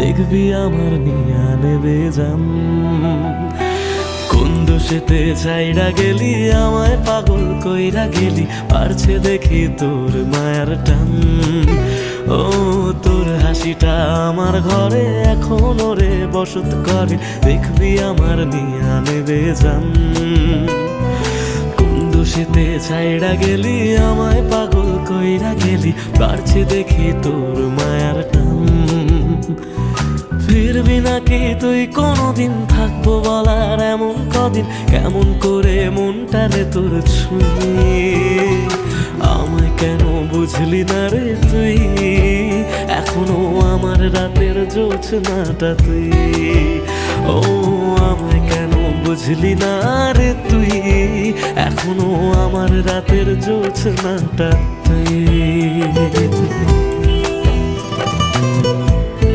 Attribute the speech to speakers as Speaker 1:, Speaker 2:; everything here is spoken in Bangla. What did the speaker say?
Speaker 1: দেখবি আমার নিয়া নেবে জান। কোন দোষেতে ছাইড়া গেলি, আমায় পাগল কইরা গেলি, পারছে দেখি তোর মায়ার টান। ও তোর হাসিটা আমার ঘরে এখন ওরে বসত করে, দেখবি আমার নিয়া নেবে জান। কোন দোষেতে ছাইড়া গেলি, আমায় পাগল কইরা গেলি, পারছে দেখি তোর মায়ার টান। ফিরবি নাকি তুই কোনদিন, থাকবো বলার এমন কদিন, কেমন করে মনটারে তোর ছুঁয়ে। আমায় কেন বুঝলি না রে তুই, এখনো আমার রাতের জোছনাটা তুই। ও আমায় কেন বুঝলি না রে তুই, এখনো আমার রাতের জোছনাটা তুই।